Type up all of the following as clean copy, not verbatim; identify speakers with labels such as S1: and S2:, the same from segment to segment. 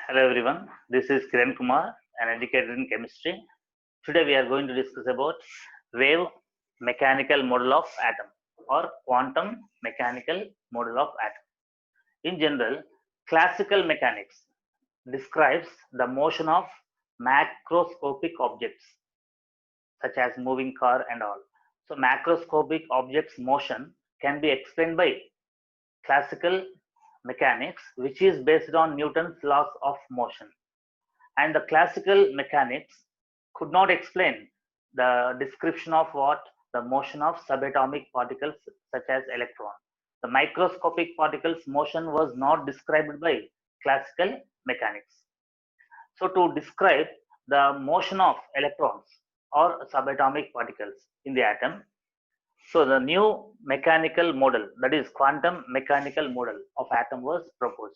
S1: Hello everyone, this is Kiran Kumar, an educator in chemistry. Today we are going to discuss about wave mechanical model of atom or quantum mechanical model of atom. In general, classical mechanics describes the motion of macroscopic objects such as moving car and all. So macroscopic objects motion can be explained by classical mechanics, which is based on Newton's laws of motion. And the classical mechanics could not explain the description of what the motion of subatomic particles such as electron. The microscopic particles motion was not described by classical mechanics. So to describe the motion of electrons or subatomic particles in the atom, so the new mechanical model, that is quantum mechanical model of atom was proposed.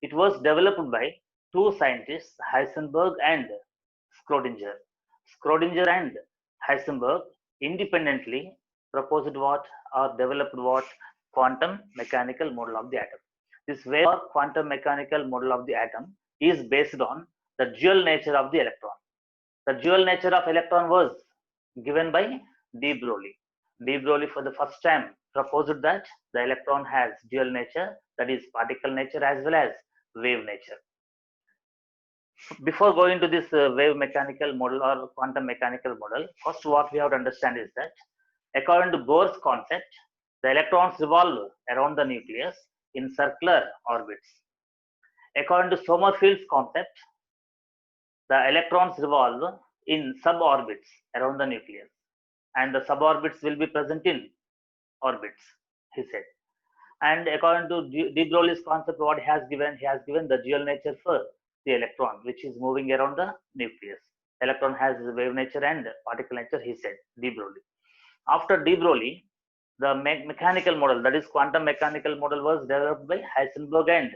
S1: It was developed by two scientists, Heisenberg and Schrodinger. Schrodinger and Heisenberg independently proposed what or developed what quantum mechanical model of the atom. This wave or quantum mechanical model of the atom is based on the dual nature of the electron. The dual nature of electron was given by de Broglie. De Broglie for the first time proposed that the electron has dual nature, that is particle nature as well as wave nature. Before going to this wave mechanical model or quantum mechanical model, first what we have to understand is that according to Bohr's concept, the electrons revolve around the nucleus in circular orbits. According to Sommerfield's concept, the electrons revolve in suborbits around the nucleus, and the suborbits will be present in orbits, he said. And according to de Broglie's concept, what he has given the dual nature for the electron, which is moving around the nucleus. Electron has wave nature and particle nature, he said, de Broglie. After de Broglie, the mechanical model, that is quantum mechanical model, was developed by Heisenberg and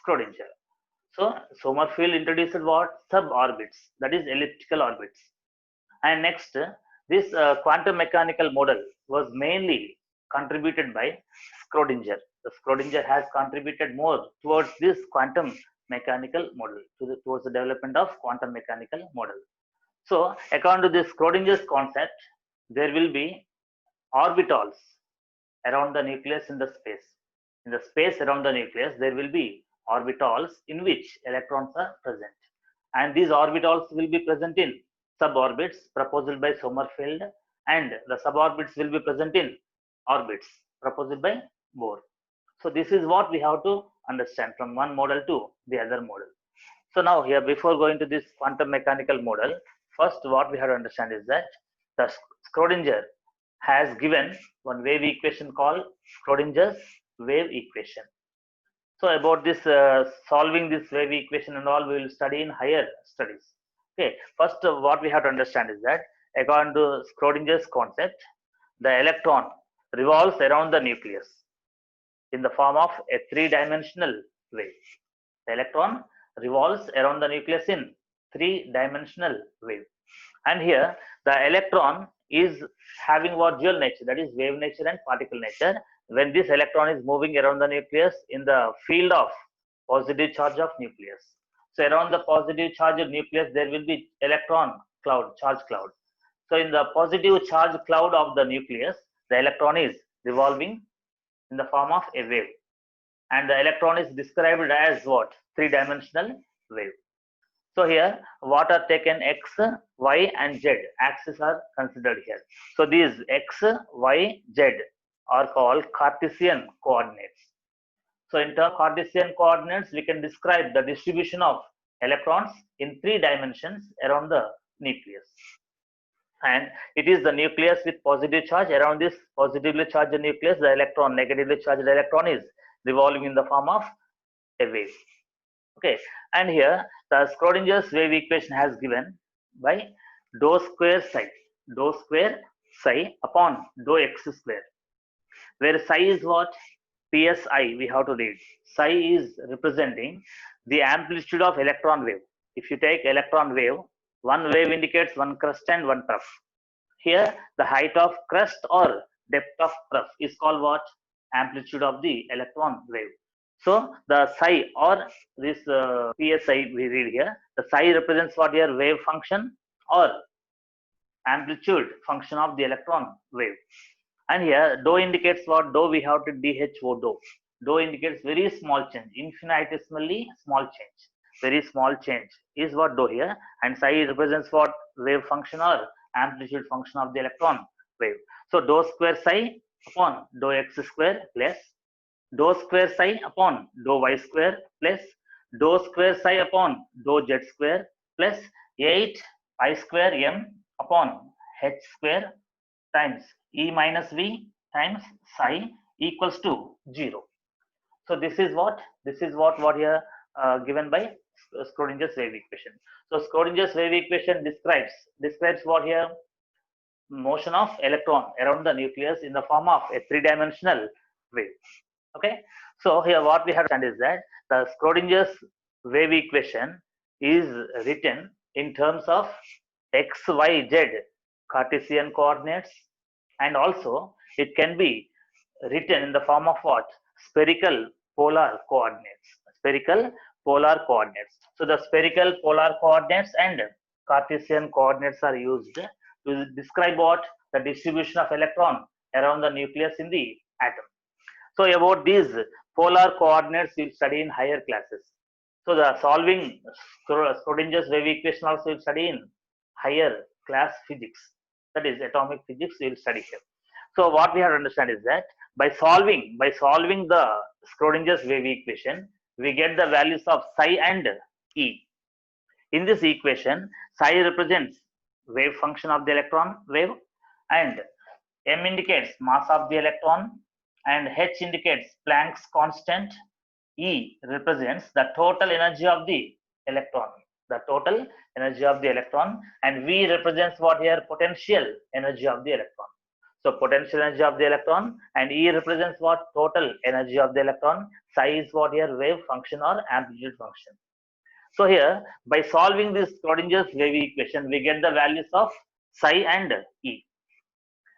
S1: Schrodinger. So Sommerfeld introduced what? Suborbits, that is elliptical orbits. And next, this quantum mechanical model was mainly contributed by Schrodinger. The Schrodinger has contributed more towards this quantum mechanical model, towards the development of quantum mechanical model. So according to this Schrodinger's concept, there will be orbitals around the nucleus in the space. In the space around the nucleus, there will be orbitals in which electrons are present. And these orbitals will be present in suborbits proposed by Sommerfeld, and the suborbits will be present in orbits proposed by Bohr. So this is what we have to understand from one model to the other model. So now here, before going to this quantum mechanical model, first what we have to understand is that the Schrodinger has given one wave equation called Schrodinger's wave equation. So about this solving this wave equation and all, we will study in higher studies. Okay, first what we have to understand is that according to Schrodinger's concept, the electron revolves around the nucleus in the form of a three-dimensional wave. The electron revolves around the nucleus in three-dimensional wave. And here the electron is having what dual nature, that is wave nature and particle nature. When this electron is moving around the nucleus in the field of positive charge of nucleus. So around the positive charge of nucleus, there will be electron cloud, charge cloud. So in the positive charge cloud of the nucleus, the electron is revolving in the form of a wave. And the electron is described as what? Three-dimensional wave. So here, what are taken x, y, and z axes are considered here. So these x, y, z are called Cartesian coordinates. So in terms of Cartesian coordinates, we can describe the distribution of electrons in three dimensions around the nucleus. And it is the nucleus with positive charge. Around this positively charged nucleus, the electron, negatively charged electron, is revolving in the form of a wave. Okay, and here the Schrodinger's wave equation has given by dou square psi upon dou x square, where psi is what? Psi, we have to read. Psi is representing the amplitude of electron wave. If you take electron wave, one wave indicates one crest and one trough. Here, the height of crest or depth of trough is called what? Amplitude of the electron wave. So the psi or this psi we read here, the psi represents what here, wave function or amplitude function of the electron wave. And here dou indicates what? Dou we have to dho dou. Dou indicates very small change, infinitesimally small change. Very small change is what dou here, and psi represents what? Wave function or amplitude function of the electron wave. So dou square psi upon dou x square plus dou square psi upon dou y square plus dou square psi upon dou z square plus 8 pi square m upon h square times E minus V times psi equals to 0. So this is what here given by Schrodinger's wave equation. So Schrodinger's wave equation describes what here? Motion of electron around the nucleus in the form of a three-dimensional wave. Okay. So here what we have to understand is that the Schrodinger's wave equation is written in terms of x, y, z Cartesian coordinates, and also it can be written in the form of what? Spherical polar coordinates. Spherical polar coordinates. So the spherical polar coordinates and Cartesian coordinates are used to describe what? The distribution of electron around the nucleus in the atom. So about these polar coordinates we'll study in higher classes. So the solving Schrodinger's wave equation also we'll study in higher class physics. That is atomic physics we'll study here. So what we have to understand is that by solving the Schrodinger's wave equation, we get the values of psi and E. In this equation, psi represents wave function of the electron wave, and m indicates mass of the electron, and h indicates Planck's constant. E represents the total energy of the electron. And V represents what here? Potential energy of the electron. So potential energy of the electron, and E represents what? Total energy of the electron. Psi is what here? Wave function or amplitude function. So here by solving this Schrodinger's wave equation, we get the values of psi and E.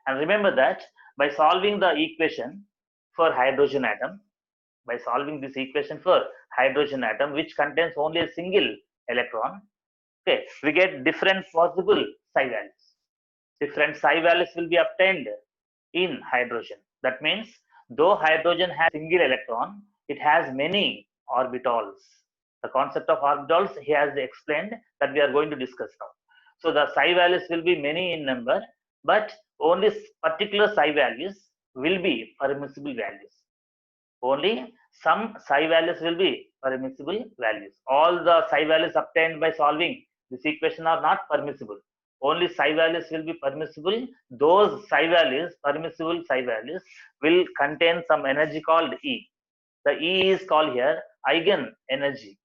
S1: And remember that by solving the equation for hydrogen atom, which contains only a single electron, okay, we get different possible psi values. Different psi values will be obtained in hydrogen. That means though hydrogen has single electron, it has many orbitals. The concept of orbitals he has explained that we are going to discuss now. So the psi values will be many in number, but only particular psi values will be permissible values. Only some psi values will be permissible values. All the psi values obtained by solving this equation are not permissible. Only psi values will be permissible. Those permissible psi values will contain some energy called E. The E is called here eigen energy.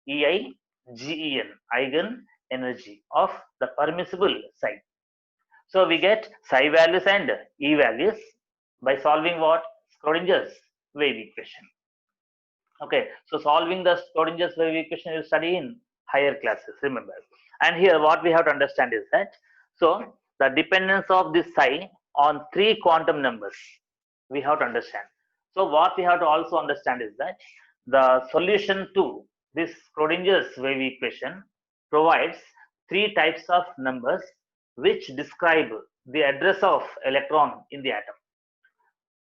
S1: EIGEN, eigen energy of the permissible psi. So we get psi values and E values by solving what? Schrodinger's wave equation. Okay, so solving the Schrodinger's wave equation you study in higher classes, remember. And here what we have to understand is that, so the dependence of this psi on three quantum numbers we have to understand. So what we have to also understand is that the solution to this Schrodinger's wave equation provides three types of numbers which describe the address of electron in the atom.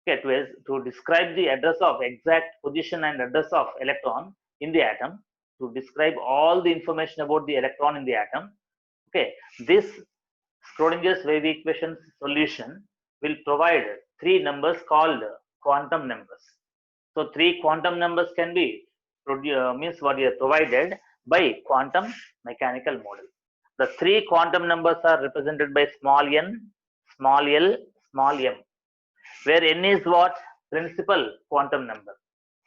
S1: Okay, to describe the address of exact position and address of electron in the atom, to describe all the information about the electron in the atom. Okay, this Schrodinger's wave equation solution will provide three numbers called quantum numbers. So three quantum numbers can be provided by quantum mechanical model. The three quantum numbers are represented by small n, small l, small m, where n is what? Principal quantum number.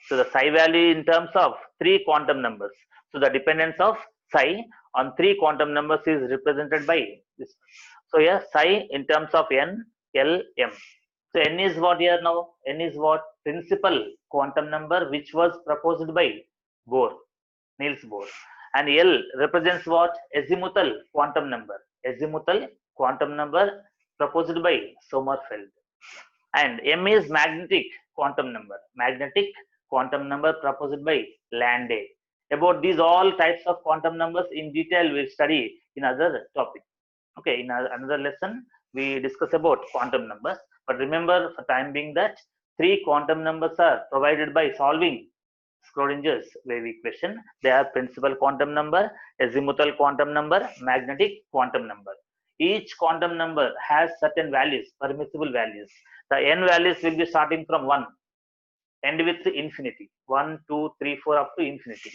S1: So the psi value in terms of three quantum numbers. So the dependence of psi on three quantum numbers is represented by this. So here psi in terms of n, l, m. So n is what here now? N is what? Principal quantum number which was proposed by Niels Bohr. And L represents what? Azimuthal quantum number. Azimuthal quantum number proposed by Sommerfeld. And M is magnetic quantum number. Magnetic quantum number proposed by Landé. About these all types of quantum numbers in detail we'll study in other topic. Okay, in another lesson we discuss about quantum numbers, but remember for time being that 3 quantum numbers are provided by solving Schrodinger's wave equation. They are principal quantum number, azimuthal quantum number, magnetic quantum number. Each quantum number has certain values, permissible values. The n values will be starting from 1, end with infinity. 1, 2, 3, 4 up to infinity.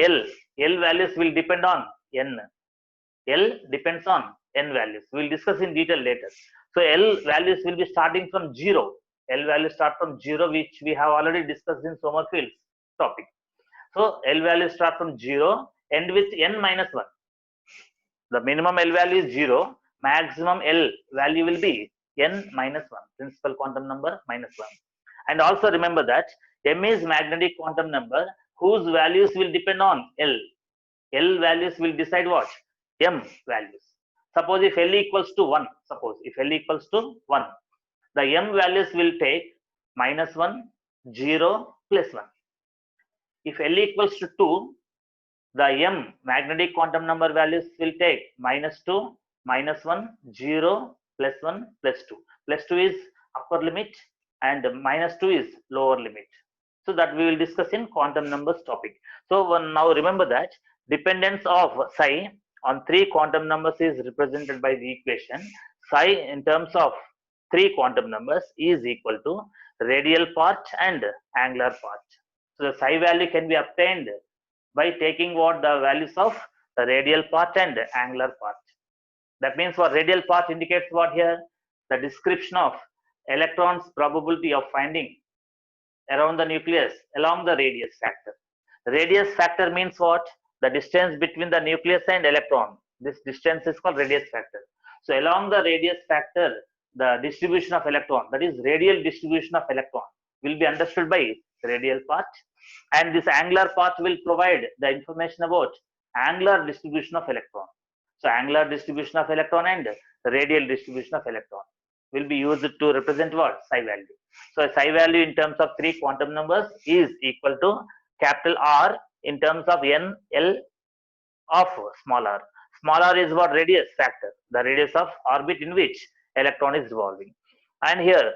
S1: L values will depend on n. L depends on n values. We will discuss in detail later. So L values will be starting from 0. L values start from 0, which we have already discussed in Sommerfield's topic. So L values start from 0, end with n minus 1. The minimum L value is 0. Maximum L value will be n minus 1. Principal quantum number minus 1. And also remember that m is magnetic quantum number whose values will depend on L. L values will decide what? M values. Suppose if L equals to 1, the M values will take minus 1, 0, plus 1. If L equals to 2, the M magnetic quantum number values will take minus 2, minus 1, 0, plus 1, plus 2. Plus 2 is upper limit and minus 2 is lower limit. So that we will discuss in quantum numbers topic. So now remember that dependence of psi on 3 quantum numbers is represented by the equation psi in terms of 3 quantum numbers is equal to radial part and angular part. So the psi value can be obtained by taking what the values of the radial part and angular part. That means for radial part indicates what here? The description of electrons' probability of finding around the nucleus along the radius factor. Radius factor means what? The distance between the nucleus and electron. This distance is called radius factor. So along the radius factor, the distribution of electron, that is radial distribution of electron, will be understood by radial part. And this angular part will provide the information about angular distribution of electron. So angular distribution of electron and radial distribution of electron will be used to represent what? Psi value. So psi value in terms of 3 quantum numbers is equal to capital R in terms of n, L of small r. Small r is what? Radius factor, the radius of orbit in which electron is revolving. And here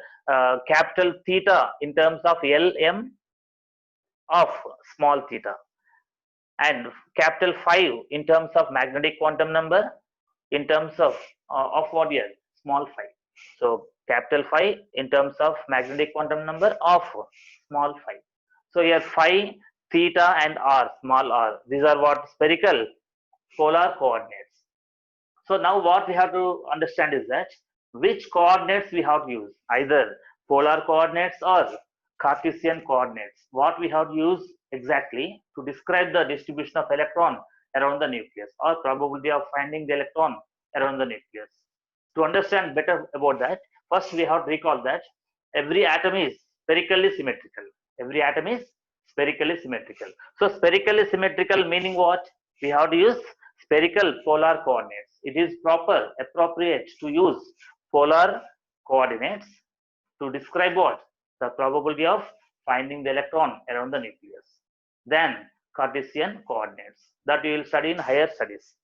S1: capital theta in terms of L, M of small theta. And capital 5 in terms of magnetic quantum number in terms of what here? Small 5. So capital 5 in terms of magnetic quantum number of small 5. So here phi, theta and r, small r. These are what? Spherical polar coordinates. So now what we have to understand is that which coordinates we have to use, either polar coordinates or Cartesian coordinates. What we have to use exactly to describe the distribution of electron around the nucleus or probability of finding the electron around the nucleus. To understand better about that, first we have to recall that every atom is spherically symmetrical. Every atom is spherically symmetrical. So spherically symmetrical meaning what? We have to use spherical polar coordinates. It is appropriate to use polar coordinates to describe what? The probability of finding the electron around the nucleus. Then Cartesian coordinates that we will study in higher studies.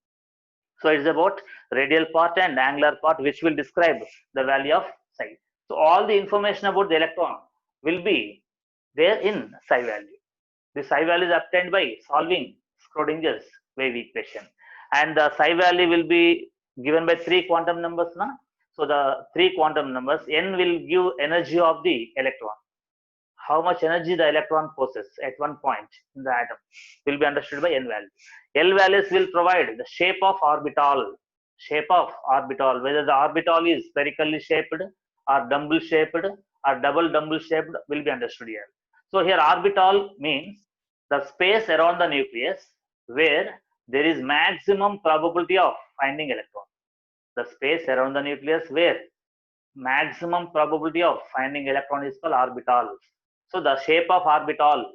S1: So it's about radial part and angular part which will describe the value of psi. So all the information about the electron will be there in psi value. The psi value is obtained by solving Schrodinger's wave equation. And the psi value will be given by 3 quantum numbers. Na? So the 3 quantum numbers, n will give energy of the electron. How much energy the electron possesses at one point in the atom will be understood by n value. L values will provide the shape of orbital. Whether the orbital is spherically shaped or dumbbell shaped or double shaped will be understood here. So here orbital means the space around the nucleus where there is maximum probability of finding electron. The space around the nucleus where maximum probability of finding electron is called orbital. So the shape of orbital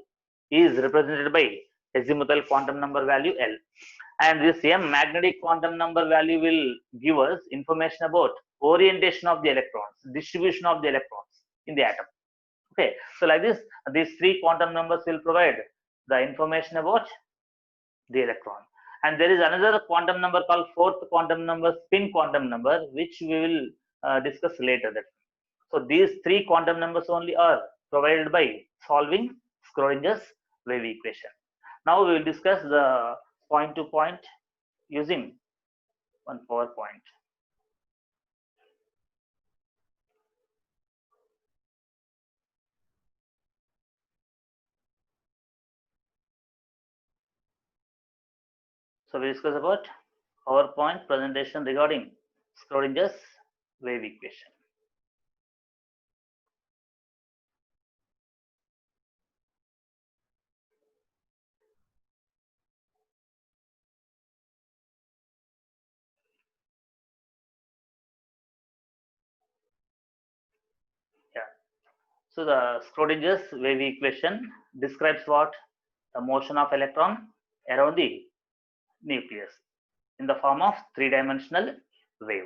S1: is represented by azimuthal quantum number value L. And this M magnetic quantum number value will give us information about orientation of the electrons, distribution of the electrons in the atom. Okay, so like this, these three quantum numbers will provide the information about the electron. And there is another quantum number called fourth quantum number, spin quantum number, which we will discuss later. So these three quantum numbers only are provided by solving Schrodinger's wave equation. Now we will discuss the point to point using one PowerPoint. So we discuss about PowerPoint presentation regarding Schrodinger's wave equation. Yeah. So the Schrodinger's wave equation describes what? The motion of electron around the nucleus in the form of three-dimensional wave.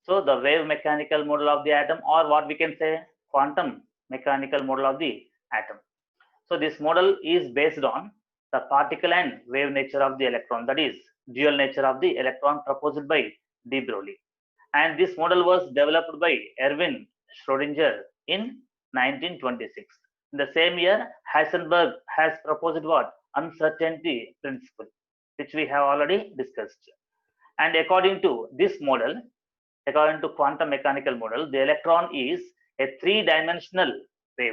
S1: So the wave mechanical model of the atom, or what we can say, quantum mechanical model of the atom. So this model is based on the particle and wave nature of the electron, that is dual nature of the electron proposed by de Broglie. And this model was developed by Erwin Schrodinger in 1926. In the same year, Heisenberg has proposed what? Uncertainty principle, which we have already discussed. And according to this model, according to quantum mechanical model, the electron is a three-dimensional wave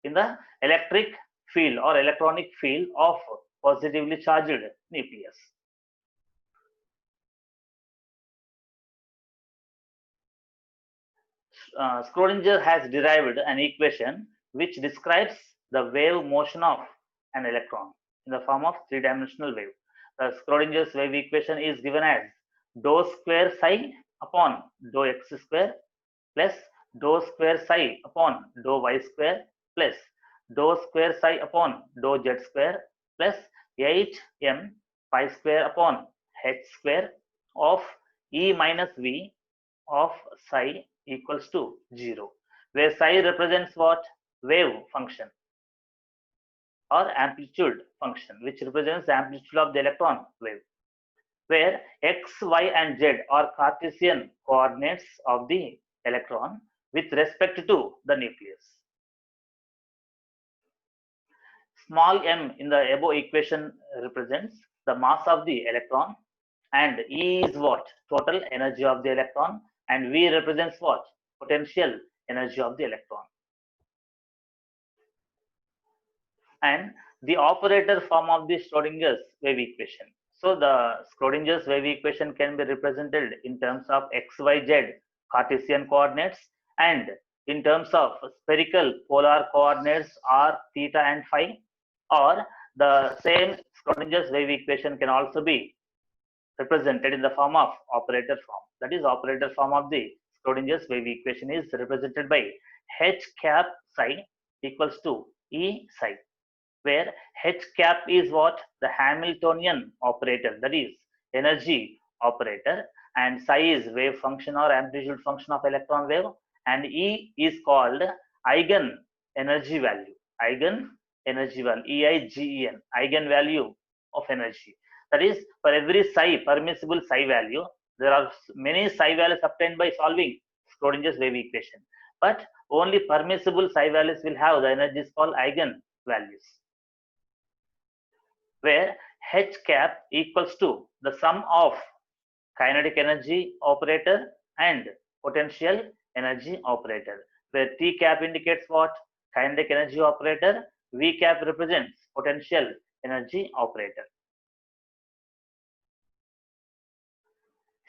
S1: in the electric field or electronic field of positively charged nucleus. Schrodinger has derived an equation which describes the wave motion of an electron in the form of three-dimensional wave. The Schrodinger's wave equation is given as dou square psi upon dou x square plus dou square psi upon dou y square plus dou square psi upon dou z square plus 8m pi square upon h square of E minus V of psi equals to 0, where psi represents what? Wave function or amplitude function, which represents the amplitude of the electron wave, where x, y, and z are Cartesian coordinates of the electron with respect to the nucleus. Small m in the above equation represents the mass of the electron, and E is what? Total energy of the electron, and V represents what? Potential energy of the electron. And the operator form of the Schrodinger's wave equation. So the Schrodinger's wave equation can be represented in terms of x, y, z Cartesian coordinates, and in terms of spherical polar coordinates r, theta, and phi, or the same Schrodinger's wave equation can also be represented in the form of operator form. That is, operator form of the Schrodinger's wave equation is represented by h cap psi equals to E psi, where h cap is what? The Hamiltonian operator, that is energy operator, and psi is wave function or amplitude function of electron wave, and E is called eigen energy value, eigen energy value, EIGEN, eigen value of energy. That is, for every psi, permissible psi value, there are many psi values obtained by solving Schrodinger's wave equation, but only permissible psi values will have the energies called eigen values, where h cap equals to the sum of kinetic energy operator and potential energy operator, where T cap indicates what? Kinetic energy operator, V cap represents potential energy operator.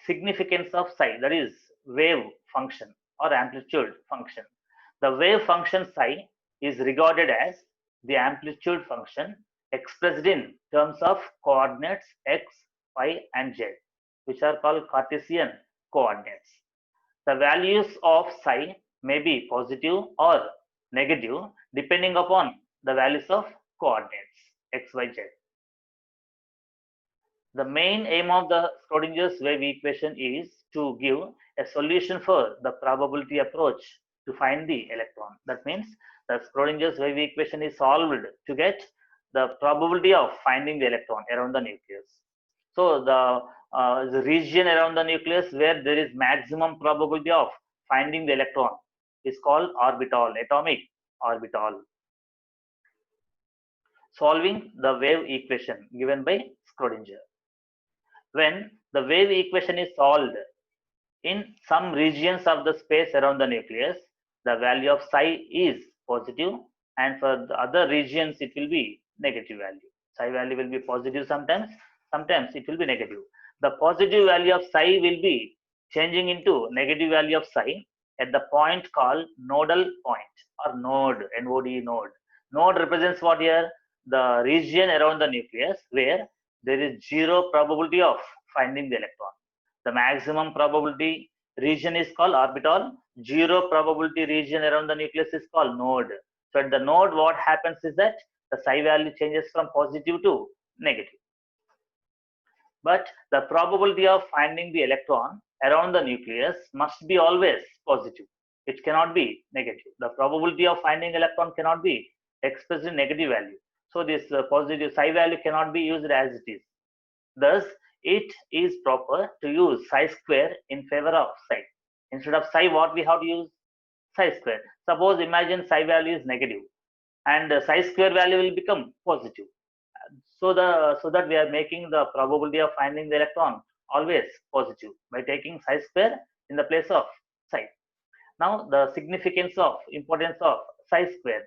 S1: Significance of psi, that is wave function or amplitude function. The wave function psi is regarded as the amplitude function expressed in terms of coordinates x, y, and z, which are called Cartesian coordinates. The values of psi may be positive or negative depending upon the values of coordinates x, y, z. The main aim of the Schrodinger's wave equation is to give a solution for the probability approach to find the electron. That means the Schrodinger's wave equation is solved to get the probability of finding the electron around the nucleus. So the region around the nucleus where there is maximum probability of finding the electron is called orbital, atomic orbital. Solving the wave equation given by Schrodinger. When the wave equation is solved in some regions of the space around the nucleus, the value of psi is positive, and for the other regions it will be negative value. Psi value will be positive sometimes it will be negative. The positive value of psi will be changing into negative value of psi at the point called nodal point or node, NOD node. Node represents what here? The region around the nucleus where there is zero probability of finding the electron. The maximum probability region is called orbital. Zero probability region around the nucleus is called node. So at the node, what happens is that the psi value changes from positive to negative. But the probability of finding the electron around the nucleus must be always positive. It cannot be negative. The probability of finding electron cannot be expressed in negative value. So this positive psi value cannot be used as it is. Thus, it is proper to use psi square in favor of psi. Instead of psi, what we have to use? Psi square. Suppose imagine psi value is negative and psi square value will become positive. So that we are making the probability of finding the electron always positive by taking psi square in the place of psi. Now the significance of importance of psi square.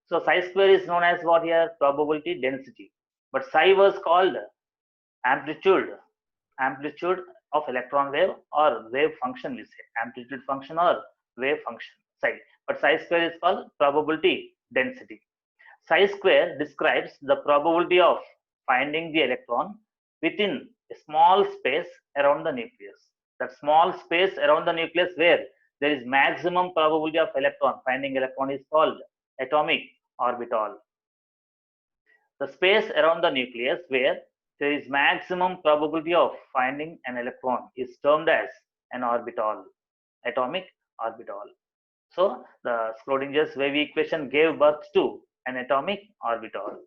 S1: So psi square is known as what here? Probability density. But psi was called amplitude of electron wave or wave function, we say amplitude function or wave function psi. But psi square is called probability density. Psi square describes the probability of finding the electron within a small space around the nucleus. That small space around the nucleus where there is maximum probability of finding electron is called atomic orbital. The space around the nucleus where there is maximum probability of finding an electron is termed as an orbital, atomic orbital. So the Schrodinger's wave equation gave birth to an atomic orbital.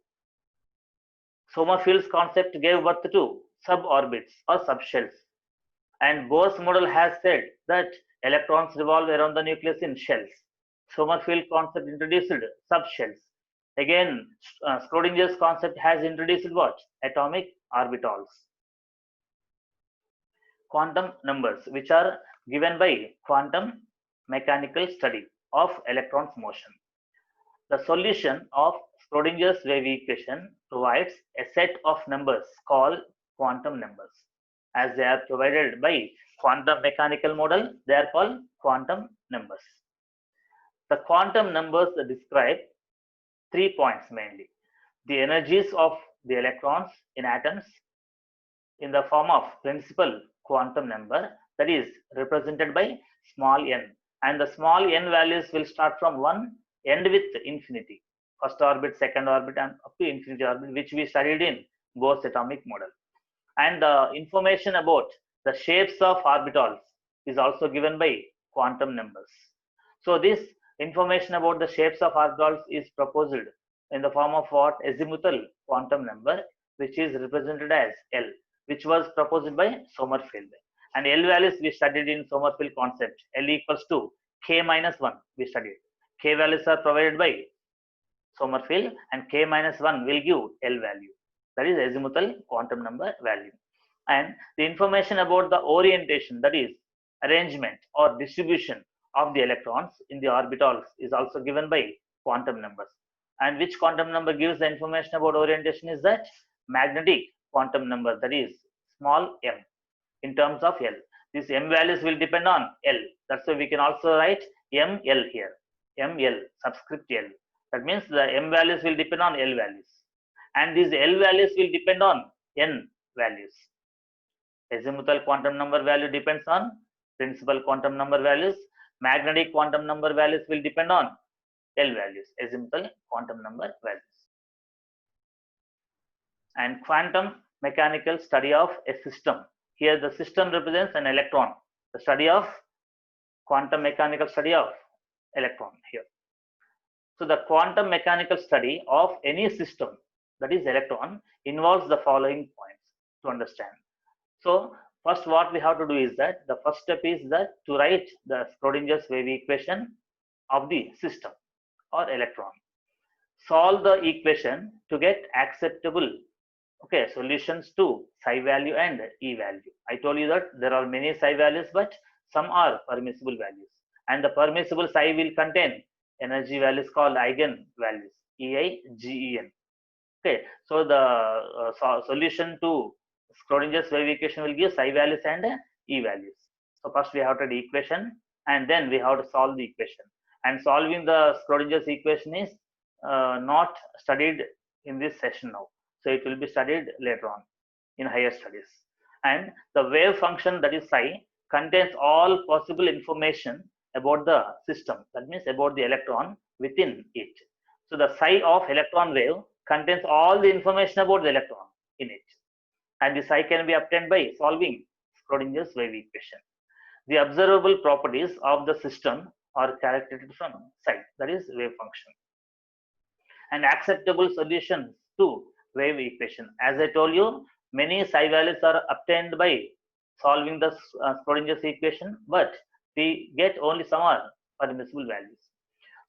S1: Sommerfeld's concept gave birth to suborbits or subshells. And Bohr's model has said that electrons revolve around the nucleus in shells. Sommerfeld concept introduced subshells. Again, Schrodinger's concept has introduced what? Atomic orbitals. Quantum numbers, which are given by quantum mechanical study of electrons motion. The solution of Schrodinger's wave equation provides a set of numbers called quantum numbers. As they are provided by quantum mechanical model, they are called quantum numbers. The quantum numbers describe 3 points mainly. The energies of the electrons in atoms in the form of principal quantum number, that is represented by small n, and the small n values will start from 1, end with infinity, first orbit, second orbit, and up to infinity orbit, which we studied in Bohr's atomic model. And the information about the shapes of orbitals is also given by quantum numbers. So this information about the shapes of orbitals is proposed in the form of what? Azimuthal quantum number, which is represented as L, which was proposed by Sommerfeld. And L values we studied in Sommerfeld concept. L equals to k minus 1 we studied. K values are provided by Sommerfeld, and k minus 1 will give L value. That is azimuthal quantum number value. And the information about the orientation, that is arrangement or distribution of the electrons in the orbitals, is also given by quantum numbers. And which quantum number gives the information about orientation is that magnetic quantum number, that is small m in terms of L. These m values will depend on L. That's why we can also write ml here, ml subscript L. That means the m values will depend on L values, and these L values will depend on n values. Azimuthal quantum number value depends on principal quantum number values. Magnetic quantum number values will depend on L values, azimuthal quantum number values. And quantum mechanical study of a system. Here the system represents an electron. The study of quantum mechanical study of electron here. So the quantum mechanical study of any system, that is electron, involves the following points to understand. So first what we have to do is that the first step is that to write the Schrodinger's wave equation of the system or electron. Solve the equation to get acceptable solutions to psi value and E value. I told you that there are many psi values, but some are permissible values, and the permissible psi will contain energy values called eigen values, Ei, Gen. Okay, so the solution to Schrodinger's wave equation will give psi values and E values. So first we have to do equation, and then we have to solve the equation. And solving the Schrodinger's equation is not studied in this session now. So it will be studied later on in higher studies. And the wave function, that is psi, contains all possible information about the system. That means about the electron within it. So the psi of electron wave contains all the information about the electron in it. And the psi can be obtained by solving Schrodinger's wave equation. The observable properties of the system are calculated from psi, that is wave function. And acceptable solutions to wave equation. As I told you, many psi values are obtained by solving the Schrodinger's equation, but we get only some are permissible values.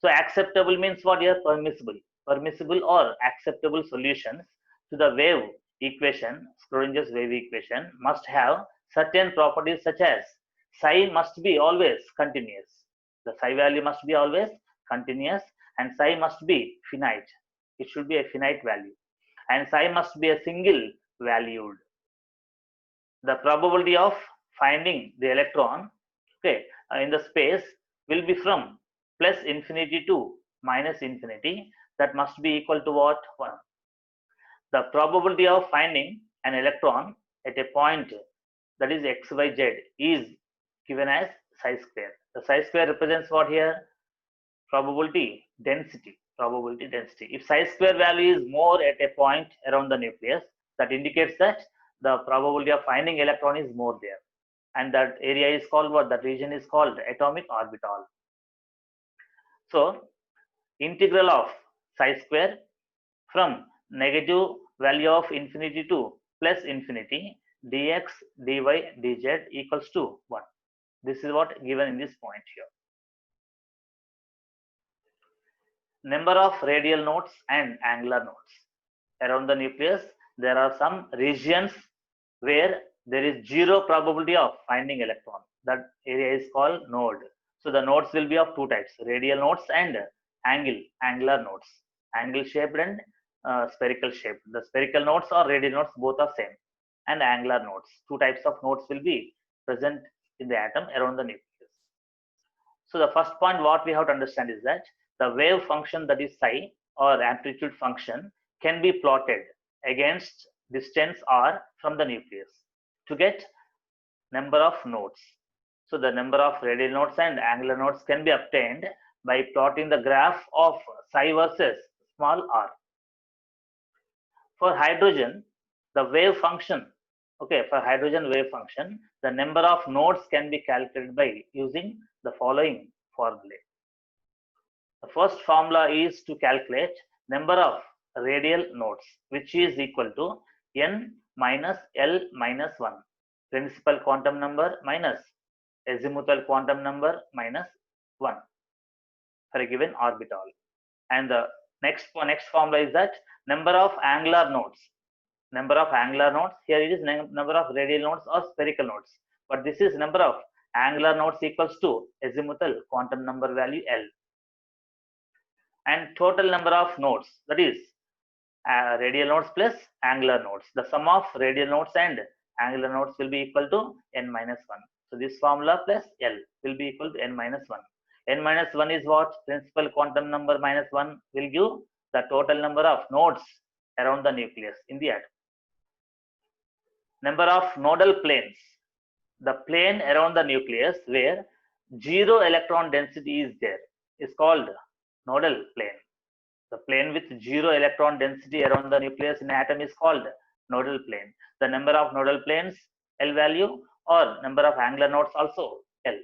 S1: So acceptable means what here? Permissible. Permissible or acceptable solutions to the wave equation, Schrodinger's wave equation, must have certain properties such as psi must be always continuous. The psi value must be always continuous, and psi must be finite. It should be a finite value. And psi must be a single valued. The probability of finding the electron in the space will be from plus infinity to minus infinity. That must be equal to what? 1. The probability of finding an electron at a point, that is xyz, is given as psi square. The psi square represents what here? Probability density. Probability density. If psi square value is more at a point around the nucleus, that indicates that the probability of finding electron is more there, and that area is called what? That region is called atomic orbital. So integral of psi square from negative value of infinity to plus infinity dx dy dz equals to 1. This is what given in this point here. Number of radial nodes and angular nodes. Around the nucleus, there are some regions where there is zero probability of finding electron. That area is called node. So the nodes will be of two types: radial nodes and angular nodes. Angle shaped and spherical shaped. The spherical nodes or radial nodes both are same. And angular nodes. Two types of nodes will be present in the atom around the nucleus. So the first point what we have to understand is that the wave function, that is psi or amplitude function, can be plotted against distance r from the nucleus to get number of nodes. So the number of radial nodes and angular nodes can be obtained by plotting the graph of psi versus small r. For hydrogen, the wave function, for hydrogen wave function, the number of nodes can be calculated by using the following formulae. The first formula is to calculate number of radial nodes, which is equal to n minus L minus 1, principal quantum number minus azimuthal quantum number minus 1 for a given orbital. And the next formula is that number of angular nodes. Number of angular nodes, here it is number of radial nodes or spherical nodes, but this is number of angular nodes equals to azimuthal quantum number value L. And total number of nodes, that is radial nodes plus angular nodes. The sum of radial nodes and angular nodes will be equal to n minus 1. So this formula plus L will be equal to n minus 1. N minus 1 is what? Principal quantum number minus 1 will give the total number of nodes around the nucleus in the atom. Number of nodal planes. The plane around the nucleus where zero electron density is there is called nodal plane. The plane with zero electron density around the nucleus in an atom is called nodal plane. The number of nodal planes, L value, or number of angular nodes also L.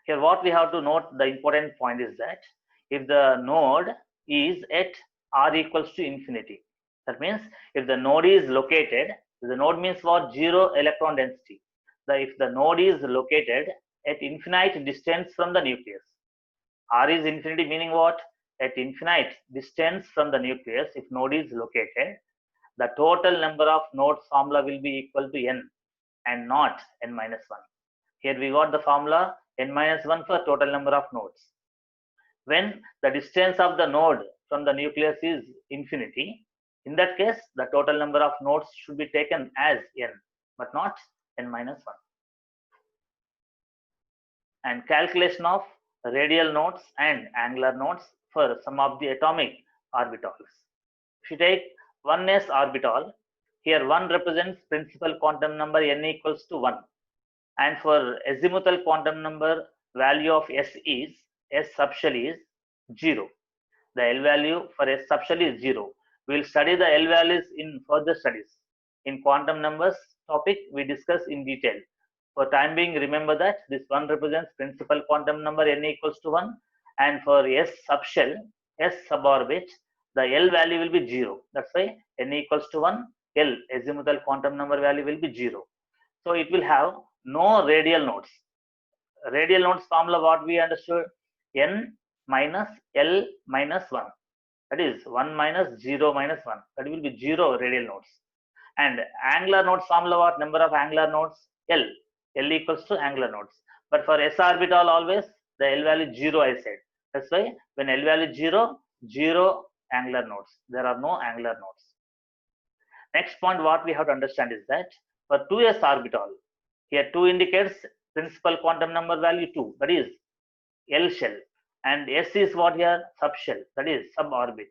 S1: Here what we have to note, the important point is that if the node is at r equals to infinity, that means if the node is located, the node means what? Zero electron density. If the node is located at infinite distance from the nucleus, r is infinity, meaning what? At infinite distance from the nucleus, if node is located, the total number of nodes formula will be equal to n and not n minus 1. Here we got the formula n minus 1 for total number of nodes. When the distance of the node from the nucleus is infinity, in that case, the total number of nodes should be taken as n, but not n minus 1. And calculation of radial nodes and angular nodes for some of the atomic orbitals. If you take 1s orbital, here 1 represents principal quantum number n equals to 1. And for azimuthal quantum number, value of s subshell is 0. The L value for s subshell is 0. We will study the L values in further studies. In quantum numbers topic, we discuss in detail. For time being, remember that this 1 represents principal quantum number n equals to 1. And for s subshell, s suborbit, the L value will be 0. That's why n equals to 1, L azimuthal quantum number value will be 0. So it will have no radial nodes. Radial nodes formula what we understood? N minus L minus 1. That is 1 minus 0 minus 1. That will be 0 radial nodes. And angular nodes formula what? Number of angular nodes? L. L equals to angular nodes. But for s orbital always the L value 0 I said. That's why when L value 0, 0 angular nodes. There are no angular nodes. Next point what we have to understand is that for 2s orbital, here 2 indicates principal quantum number value 2, that is L shell, and s is what here? Subshell, that is suborbit.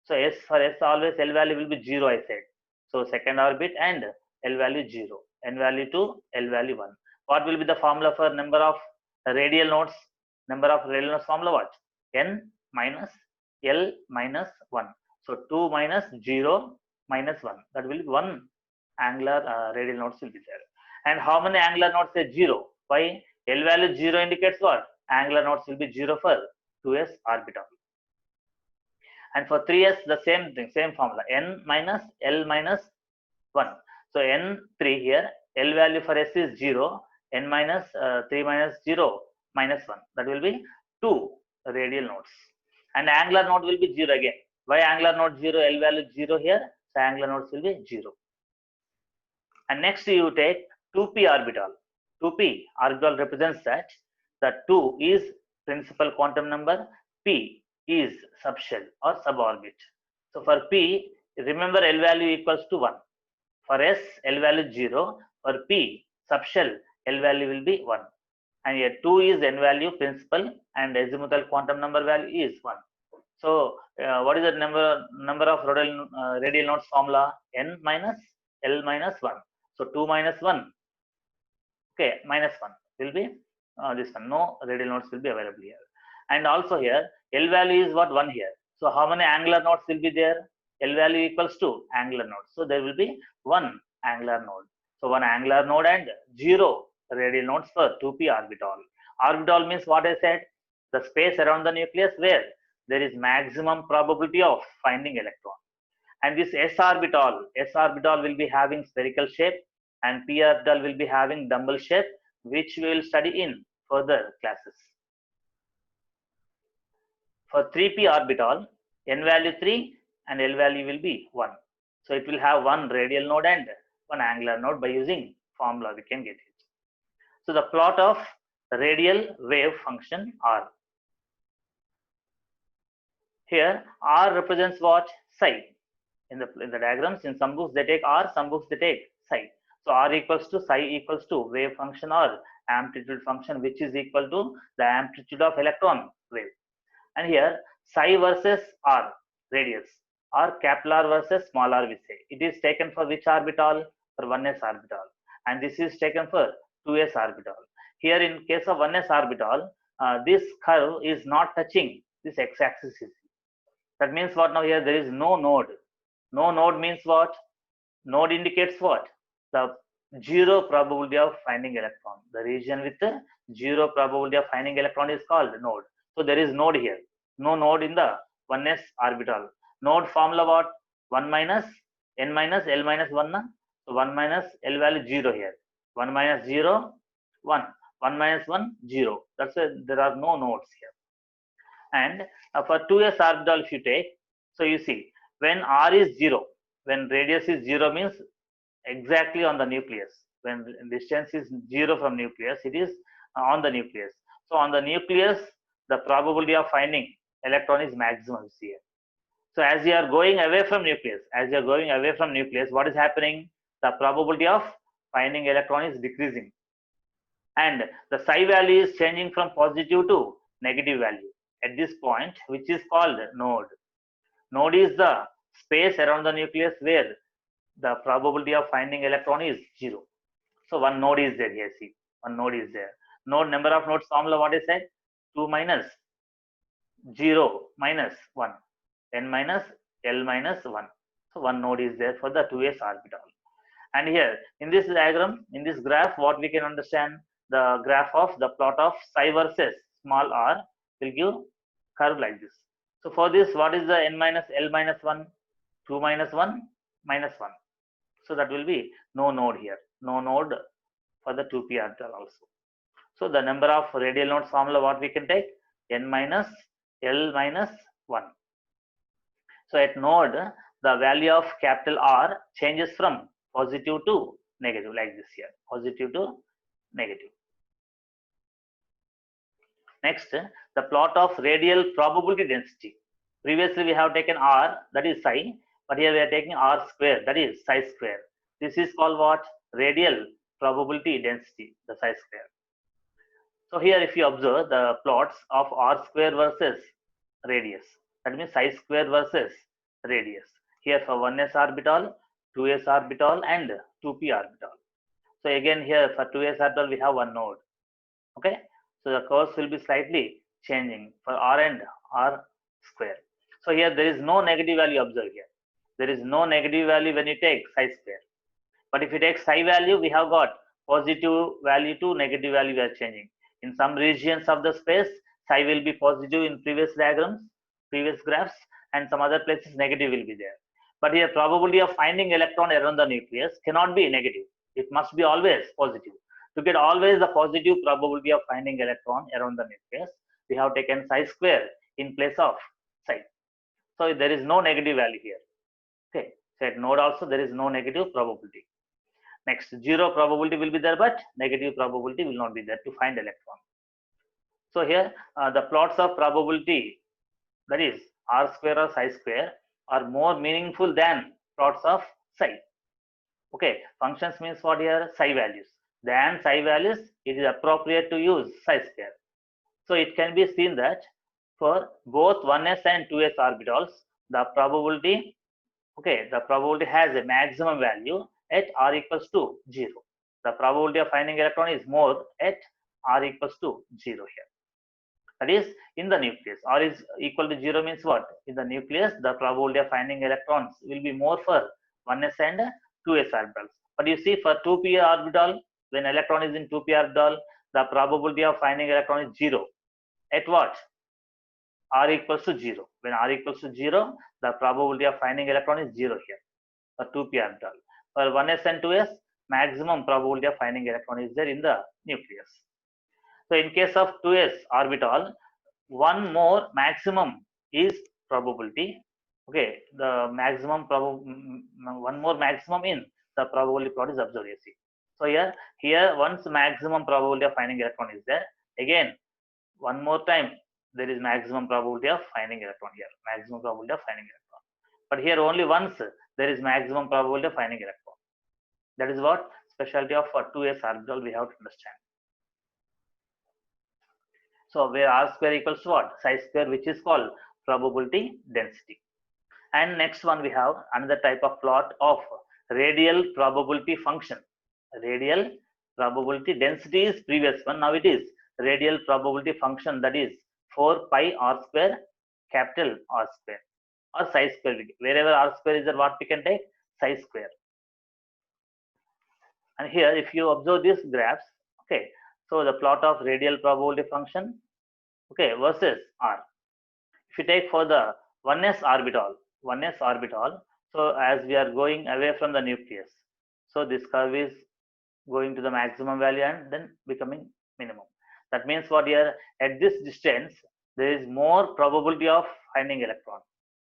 S1: So s for s always L value will be 0 I said. So second orbit and L value 0, n value 2, L value 1. What will be the formula for number of radial nodes? Number of radial nodes formula what? N minus L minus 1. So 2 minus 0 minus 1. That will be 1 angular radial nodes will be there. And how many angular nodes say 0? Why? L value 0 indicates what? Angular nodes will be 0 for 2s orbital. And for 3s, the same thing, same formula. N minus L minus 1. So N3 here, L value for s is 0, N minus 3 minus 0 minus 1. That will be 2 radial nodes. And angular node will be 0 again. Why angular node 0? L value 0 here. So angular nodes will be 0. And next you take 2p orbital. 2p orbital represents that the 2 is principal quantum number, p is subshell or suborbit. So for p, remember L value equals to 1. For s, L value 0. For p, subshell, L value will be 1. And here 2 is n value principal and azimuthal quantum number value is 1. So what is the number of radial nodes formula? N minus L minus 1. So 2 minus 1, okay, minus 1 will be this one. No radial nodes will be available here. And also here, L value is what? 1 here. So how many angular nodes will be there? L value equals to angular node. So there will be 1 angular node. So 1 angular node and 0 radial nodes for 2p orbital. Orbital means what I said? The space around the nucleus where there is maximum probability of finding electron. And this s orbital will be having spherical shape, and p orbital will be having dumbbell shape, which we will study in further classes. For 3p orbital, n value 3 and L value will be 1. So it will have 1 radial node and 1 angular node. By using formula we can get it. So the plot of the radial wave function R. Here R represents what? Psi. In the diagrams, in some books they take R, some books they take psi. So R equals to psi equals to wave function or amplitude function, which is equal to the amplitude of electron wave. And here psi versus R, radius, or capital R versus small r we say. It is taken for which orbital? For 1s orbital. And this is taken for 2s orbital. Here in case of 1s orbital, this curve is not touching this x-axis. That means what? Now here there is no node. No node means what? Node indicates what? The 0 probability of finding electron. The region with zero probability of finding electron is called node. So there is node here. No node in the 1s orbital. Node formula what? 1 minus n minus L minus 1. So 1 minus L value 0 here. 1 minus 0, 1. 1 minus 1, 0. That's why there are no nodes here. And for 2s orbital, if you take, so you see, when r is 0, when radius is 0 means exactly on the nucleus. When distance is 0 from nucleus, it is on the nucleus. So on the nucleus, the probability of finding electron is maximum here. So as you are going away from nucleus, what is happening? The probability of finding electron is decreasing. And the psi value is changing from positive to negative value at this point, which is called node. Node is the space around the nucleus where the probability of finding electron is 0. So one node is there here, see, one node is there. Node, number of nodes formula, what is said? 2 minus 0 minus 1, n minus L minus 1. So one node is there for the 2s orbital. And here in this diagram, in this graph, what we can understand, the graph of the plot of psi versus small r will give curve like this. So for this, what is the n minus L minus 1? 2 minus 1 minus 1. So that will be no node here, no node for the 2p orbital also. So the number of radial nodes formula, what we can take? N minus L minus 1. So at node, the value of capital R changes from positive to negative like this here, positive to negative. Next, the plot of radial probability density. Previously we have taken R, that is psi, but here we are taking R square, that is psi square. This is called what? Radial probability density, the psi square. So here if you observe the plots of R square versus radius, that means psi square versus radius. Here for 1s orbital, 2s orbital and 2p orbital. So again here for 2s orbital we have one node. Okay, so the curves will be slightly changing for R and R square. So here there is no negative value observed here. There is no negative value when you take psi square. But if you take psi value, we have got positive value to negative value we are changing. In some regions of the space, psi will be positive in previous diagrams, previous graphs, and some other places negative will be there. But here probability of finding electron around the nucleus cannot be negative. It must be always positive. To get always the positive probability of finding electron around the nucleus, we have taken psi square in place of psi. So there is no negative value here. Okay, so at node also there is no negative probability. Next, 0 probability will be there, but negative probability will not be there to find electron. So here the plots of probability, that is R square or psi square, are more meaningful than plots of psi. Okay, functions means what here? Psi values. Than psi values, it is appropriate to use psi square. So it can be seen that for both 1s and 2s orbitals, the probability, okay, the probability has a maximum value at r equals to 0. The probability of finding electron is more at r equals to 0 here. That is in the nucleus. R is equal to 0 means what? In the nucleus, the probability of finding electrons will be more for 1s and 2s orbitals. But you see for 2p orbital, when electron is in 2p orbital, the probability of finding electron is 0. At what? R equals to 0. When r equals to 0, the probability of finding electron is 0 here for 2p orbital. For 1s and 2s, maximum probability of finding electron is there in the nucleus. So in case of 2s orbital, one more maximum is probability. Okay, the maximum one more maximum in the probability plot is observed. You see. So here once maximum probability of finding electron is there, again one more time there is maximum probability of finding electron here. Maximum probability of finding electron. But here only once there is maximum probability of finding electron. That is what specialty of 2s orbital we have to understand. So where r square equals to what? Psi square, which is called probability density. And next one we have another type of plot of radial probability function. Radial probability density is previous one. Now it is radial probability function, that is 4 pi r square, capital R square or psi square. Wherever r square is there, what we can take? Psi square. And here if you observe these graphs, okay, So the plot of radial probability function, okay, versus R. If you take for the 1s orbital, so as we are going away from the nucleus, so this curve is going to the maximum value and then becoming minimum. That means what here, at this distance, there is more probability of finding electron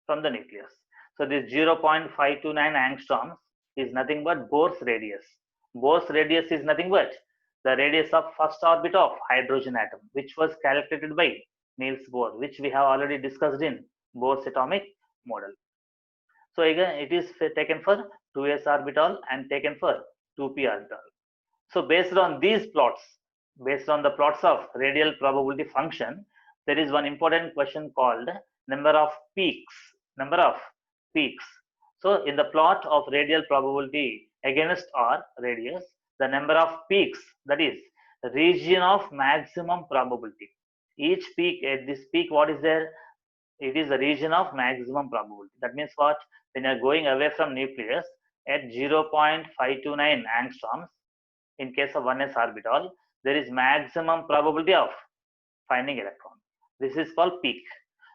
S1: from the nucleus. So this 0.529 angstroms is nothing but Bohr's radius. Bohr's radius is nothing but the radius of first orbit of hydrogen atom, which was calculated by Niels Bohr, which we have already discussed in Bohr's atomic model. So again, it is taken for 2s orbital and taken for 2p orbital. So based on these plots, based on the plots of radial probability function, there is one important question called number of peaks. So in the plot of radial probability against R radius, the number of peaks, that is the region of maximum probability. Each peak, at this peak, what is there? It is the region of maximum probability. That means what? When you are going away from nucleus at 0.529 angstroms, in case of 1s orbital, there is maximum probability of finding electron. This is called peak.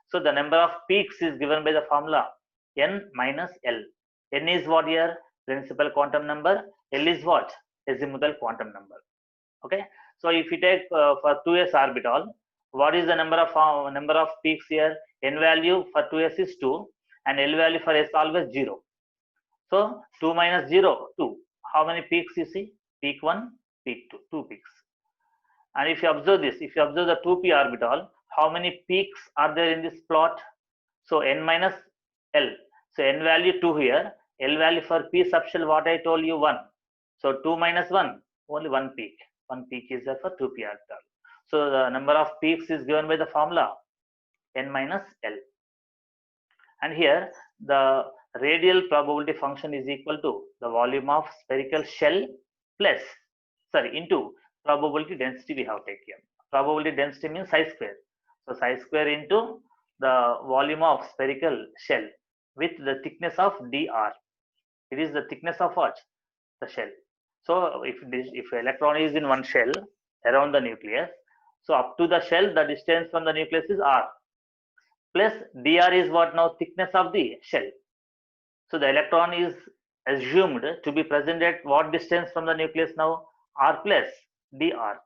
S1: So the number of peaks is given by the formula n minus L. N is what here? Principal quantum number. L is what? Azimuthal quantum number. Okay. So if you take for 2s orbital, what is the number of peaks here? N value for 2s is 2 and L value for s always 0. So 2 minus 0, 2. How many peaks you see? Peak 1, peak 2, 2 peaks. And if you observe this, if you observe the 2p orbital, how many peaks are there in this plot? So n minus L. So n value 2 here, L value for p subshell, what I told you, 1. So 2 minus 1, only 1 peak. 1 peak is there for 2p orbital. So the number of peaks is given by the formula n minus L. And here the radial probability function is equal to the volume of spherical shell plus, into probability density we have taken. Probability density means psi square. So psi square into the volume of spherical shell with the thickness of dr. It is the thickness of what? The shell. So if electron is in one shell around the nucleus, so up to the shell, the distance from the nucleus is r. Plus dr is what now? Thickness of the shell. So the electron is assumed to be present at what distance from the nucleus now? R plus dr.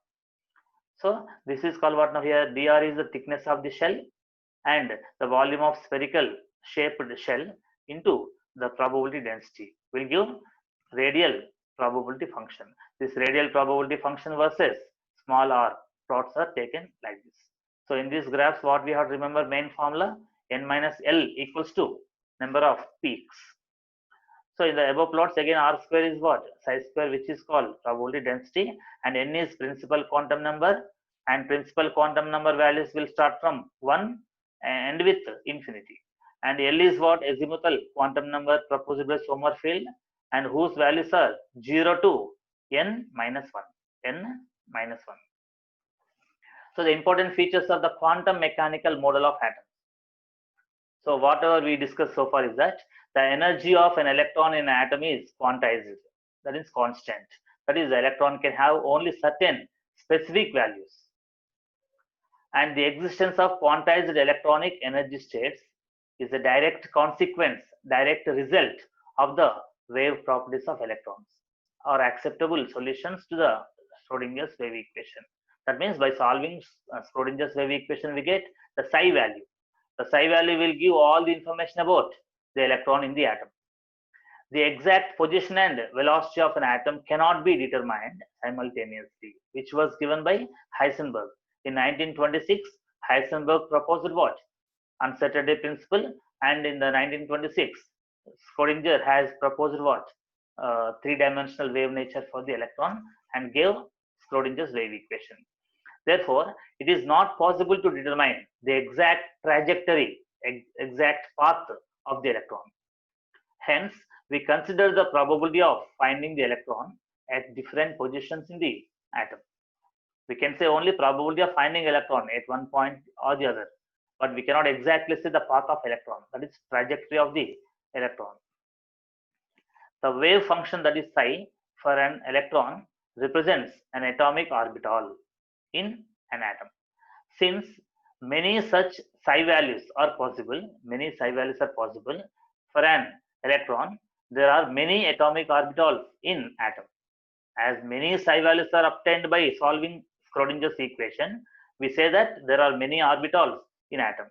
S1: So this is called what now here? Dr is the thickness of the shell and the volume of spherical shaped shell into the probability density will give radial probability function. This radial probability function versus small r plots are taken like this. So in these graphs, what we have to remember, main formula n minus L equals to number of peaks. So in the above plots, again r square is what? Psi square, which is called probability density, and n is principal quantum number, and principal quantum number values will start from 1 and with infinity. And L is what? Azimuthal quantum number proposed by Sommerfeld, and whose values are 0 to n minus 1. N minus 1. So the important features of the quantum mechanical model of atoms. So whatever we discussed so far is that the energy of an electron in an atom is quantized, that is constant. That is, the electron can have only certain specific values. And the existence of quantized electronic energy states is a direct consequence, direct result of the wave properties of electrons, or acceptable solutions to the Schrodinger's wave equation. That means by solving Schrodinger's wave equation, we get the psi value. The psi value will give all the information about the electron in the atom. The exact position and velocity of an atom cannot be determined simultaneously, which was given by Heisenberg. In 1926, Heisenberg proposed what? Uncertainty principle, and in the 1926, Schrodinger has proposed what? Three-dimensional wave nature for the electron and gave Schrodinger's wave equation. Therefore, it is not possible to determine the exact trajectory, exact path of the electron. Hence, we consider the probability of finding the electron at different positions in the atom. We can say only probability of finding electron at one point or the other, but we cannot exactly say the path of electron, that is trajectory of the electron. The wave function, that is psi, for an electron represents an atomic orbital in an atom. Since many such psi values are possible, for an electron, there are many atomic orbitals in atom. As many psi values are obtained by solving Schrodinger's equation, we say that there are many orbitals in atom.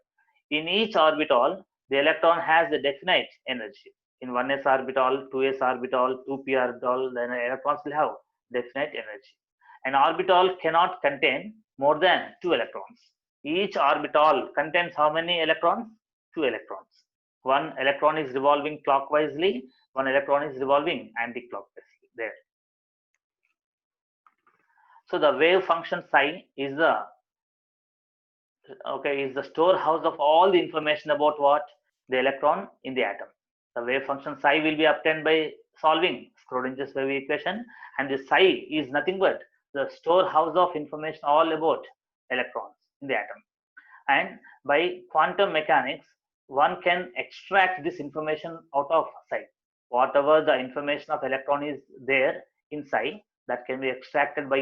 S1: In each orbital, the electron has a definite energy. In 1s orbital, 2s orbital, 2p orbital, then electrons will have definite energy. An orbital cannot contain more than 2 electrons. Each orbital contains how many electrons? 2 electrons. One electron is revolving clockwisely, one electron is revolving anti-clockwise there. So the wave function psi is the storehouse of all the information about what? The electron in the atom. The wave function psi will be obtained by solving Schrodinger's wave equation, and the psi is nothing but the storehouse of information all about electrons in the atom. And by quantum mechanics, one can extract this information out of psi. Whatever the information of electron is there in psi, that can be extracted by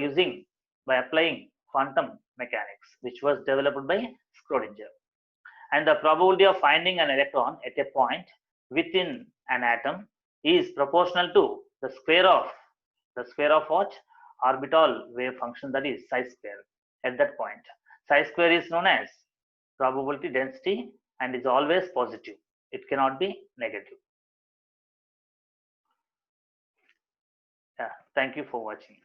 S1: applying quantum mechanics, which was developed by Schrodinger. And the probability of finding an electron at a point within an atom is proportional to the square of what? Orbital wave function, that is psi square at that point. Psi square is known as probability density and is always positive. It cannot be negative. Yeah, thank you for watching.